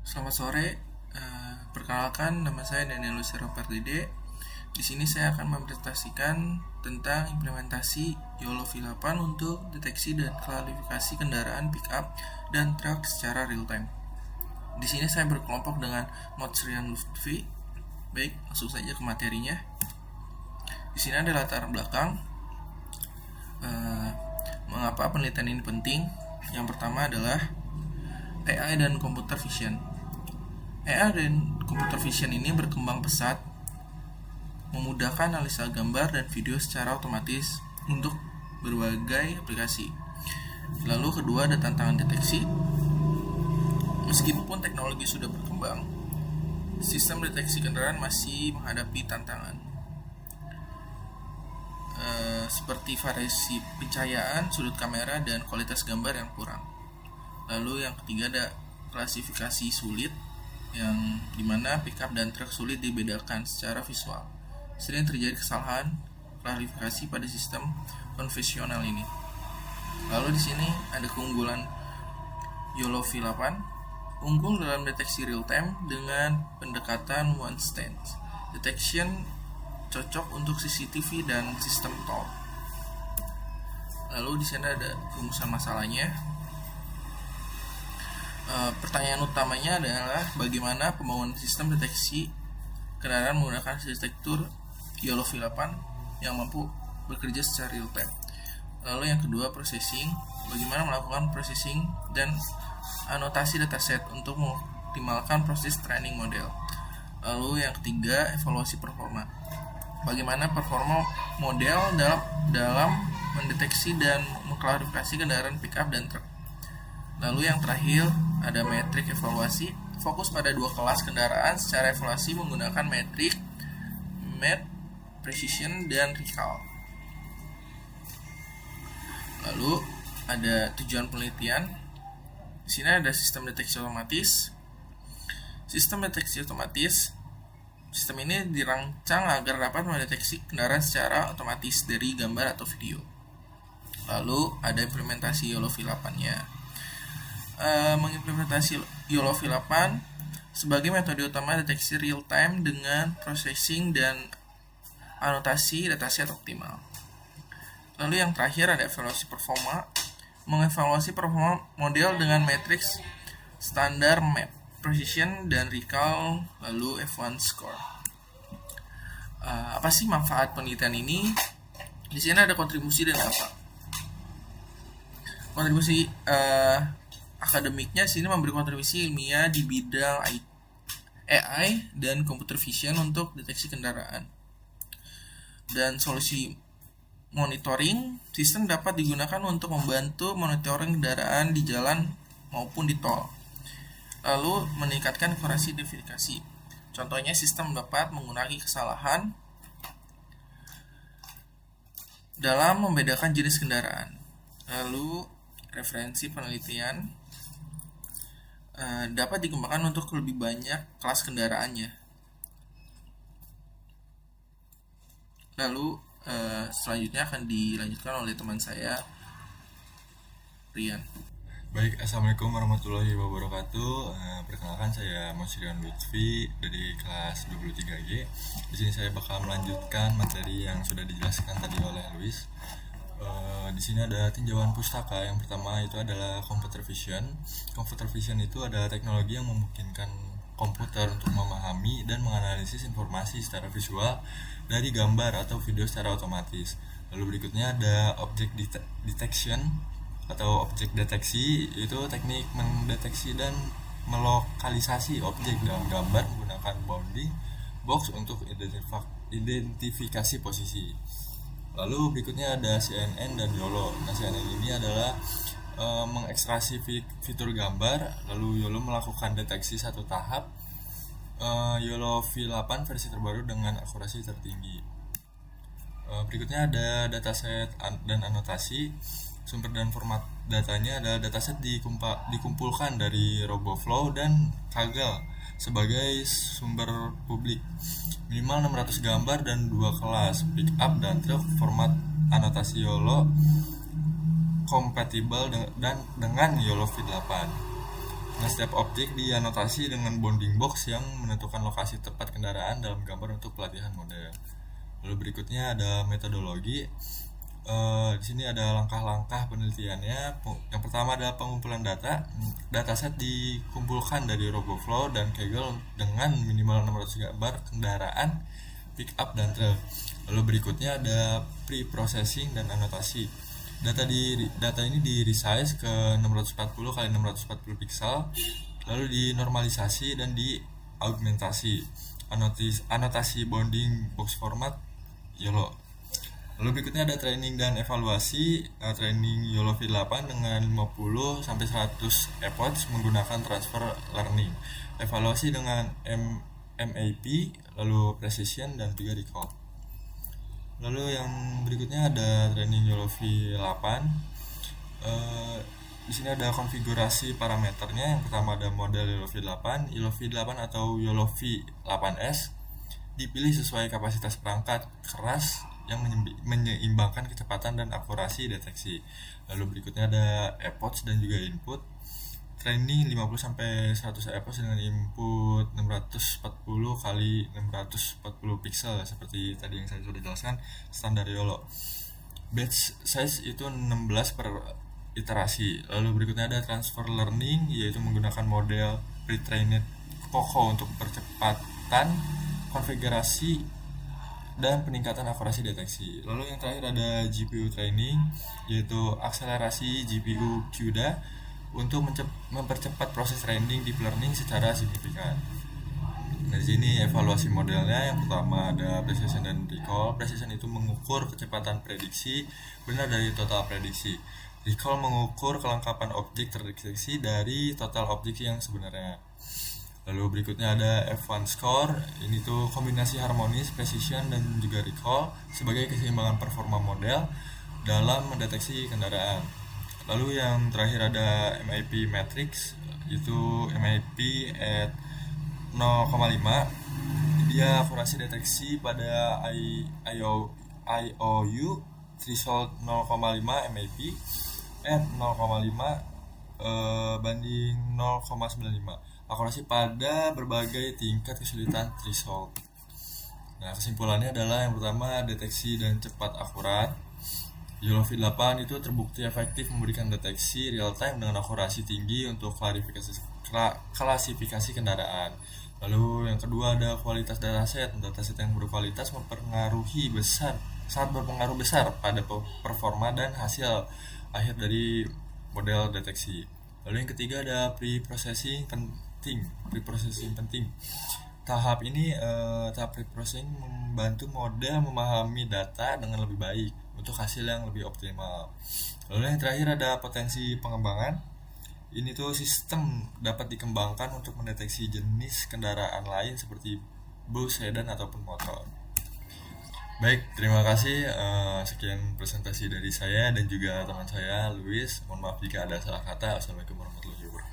Selamat sore. Perkenalkan, nama saya Daniel Lucero Pardede. Di sini saya akan mempresentasikan tentang implementasi YOLO V8 untuk deteksi dan klasifikasi kendaraan pickup dan truk secara real time. Di sini saya berkelompok dengan Motsrian Lutfi. Baik, langsung saja ke materinya. Di sini ada latar belakang. Mengapa penelitian ini penting? Yang pertama adalah AI dan computer vision. AI dan computer vision ini berkembang pesat, memudahkan analisa gambar dan video secara otomatis untuk berbagai aplikasi. Lalu kedua ada tantangan deteksi. Meskipun teknologi sudah berkembang, sistem deteksi kendaraan masih menghadapi tantangan seperti variasi pencahayaan, sudut kamera, dan kualitas gambar yang kurang. Lalu yang ketiga ada klasifikasi sulit, yang dimana pickup dan truk sulit dibedakan secara visual. Sering terjadi kesalahan klasifikasi pada sistem konvensional ini. Lalu di sini ada keunggulan YOLO V8, unggul dalam deteksi real time dengan pendekatan one stance detection, cocok untuk CCTV dan sistem tol. Lalu di sini ada rumusan masalahnya. Pertanyaan utamanya adalah bagaimana pembangunan sistem deteksi kendaraan menggunakan arsitektur YOLO V8 yang mampu bekerja secara real time. Lalu yang kedua, processing, bagaimana melakukan processing dan anotasi dataset untuk mengoptimalkan proses training model. Lalu yang ketiga, evaluasi performa, bagaimana performa model dalam mendeteksi dan mengklarifikasi kendaraan pickup dan truk. Lalu yang terakhir ada metrik evaluasi, fokus pada dua kelas kendaraan secara evaluasi menggunakan metrik MET, precision, dan recall. Lalu ada tujuan penelitian. Di sini ada sistem deteksi otomatis. Sistem deteksi otomatis, sistem ini dirancang agar dapat mendeteksi kendaraan secara otomatis dari gambar atau video. Lalu ada implementasi YOLO V8-nya. Mengimplementasi YOLO V8 sebagai metode utama deteksi real time dengan processing dan anotasi dataset optimal. Lalu yang terakhir ada evaluasi performa, mengevaluasi performa model dengan matriks standar map, precision, dan recall, lalu F1 score. Apa sih manfaat penelitian ini? Di sini ada kontribusi dan dampak. Kontribusi akademiknya sini memberi kontribusi ilmiah di bidang AI dan computer vision untuk deteksi kendaraan. Dan solusi monitoring, sistem dapat digunakan untuk membantu monitoring kendaraan di jalan maupun di tol. Lalu meningkatkan akurasi identifikasi. Contohnya sistem dapat mengurangi kesalahan dalam membedakan jenis kendaraan. Lalu referensi penelitian dapat dikembangkan untuk lebih banyak kelas kendaraannya. Lalu selanjutnya akan dilanjutkan oleh teman saya, Rian. Baik, Assalamualaikum warahmatullahi wabarakatuh. Perkenalkan, saya Motsrian Lutfi dari kelas 23G. Di sini saya bakal melanjutkan materi yang sudah dijelaskan tadi oleh Luis. Di sini ada tinjauan pustaka. Yang pertama itu adalah computer vision. Computer vision itu adalah teknologi yang memungkinkan komputer untuk memahami dan menganalisis informasi secara visual dari gambar atau video secara otomatis. Lalu berikutnya ada object detection atau objek deteksi, itu teknik mendeteksi dan melokalisasi objek dalam gambar menggunakan bounding box untuk identifikasi posisi. Lalu berikutnya ada CNN dan YOLO. Nah, CNN ini adalah mengekstraksi fitur gambar, lalu YOLO melakukan deteksi satu tahap. YOLO V8 versi terbaru dengan akurasi tertinggi. Berikutnya ada dataset dan anotasi. Sumber dan format datanya adalah dataset dikumpulkan dari RoboFlow dan Kaggle sebagai sumber publik. Minimal 600 gambar dan 2 kelas, pickup dan truk. Format anotasi YOLO kompatibel dengan YOLO V8. Nah, setiap objek dianotasi dengan bounding box yang menentukan lokasi tepat kendaraan dalam gambar untuk pelatihan model. Lalu berikutnya ada metodologi. Di sini ada langkah-langkah penelitiannya. Yang pertama adalah pengumpulan data. Dataset dikumpulkan dari RoboFlow dan Kaggle dengan minimal 600 gambar kendaraan, pick up dan trail. Lalu berikutnya ada pre-processing dan anotasi. Data ini di resize ke 640 kali 640 pixel, lalu dinormalisasi dan diaugmentasi. Anotasi bounding box format YOLO. Lalu berikutnya ada training dan evaluasi. Training YOLO V8 dengan 50 sampai 100 epoch menggunakan transfer learning. Evaluasi dengan MAP, lalu precision dan juga recall. Lalu yang berikutnya ada training YOLO V8. Di sini ada konfigurasi parameternya. Yang pertama ada model YOLO V8, YOLO V8 atau YOLO V8S. Dipilih sesuai kapasitas perangkat keras yang menyeimbangkan kecepatan dan akurasi deteksi. Lalu berikutnya ada epoch dan juga input. Training 50 sampai 100 epoch dengan input 640 kali 640 pixel seperti tadi yang saya sudah jelaskan, standar YOLO. Batch size itu 16 per iterasi. Lalu berikutnya ada transfer learning, yaitu menggunakan model pre-trained Coco untuk percepatan konfigurasi dan peningkatan akurasi deteksi. Lalu yang terakhir ada GPU training, yaitu akselerasi GPU CUDA untuk mempercepat proses training deep learning secara signifikan. Nah, di sini evaluasi modelnya. Yang pertama ada precision dan recall. Precision itu mengukur kecepatan prediksi benar dari total prediksi. Recall mengukur kelengkapan objek terdeteksi dari total objek yang sebenarnya. Lalu berikutnya ada F1 score. Ini tuh kombinasi harmonis, precision dan juga recall sebagai keseimbangan performa model dalam mendeteksi kendaraan. Lalu yang terakhir ada MAP matrix, itu MAP at 0,5. Dia akurasi deteksi pada IOU threshold 0,5 MAP at 0,5 banding 0,95. Akurasi pada berbagai tingkat kesulitan threshold. Nah, kesimpulannya adalah yang pertama, deteksi dan cepat akurat. YOLO V8 itu terbukti efektif memberikan deteksi real time dengan akurasi tinggi untuk klasifikasi kendaraan. Lalu yang kedua ada kualitas dataset. Dataset yang berkualitas sangat berpengaruh besar pada performa dan hasil akhir dari model deteksi. Lalu yang ketiga ada pre-processing penting. Tahap pre-processing membantu model memahami data dengan lebih baik untuk hasil yang lebih optimal. Lalu yang terakhir ada potensi pengembangan. Ini tuh sistem dapat dikembangkan untuk mendeteksi jenis kendaraan lain seperti bus, sedan ataupun motor. Baik, terima kasih. Sekian presentasi dari saya dan juga teman saya Luis. Mohon maaf jika ada salah kata. Assalamualaikum warahmatullahi wabarakatuh.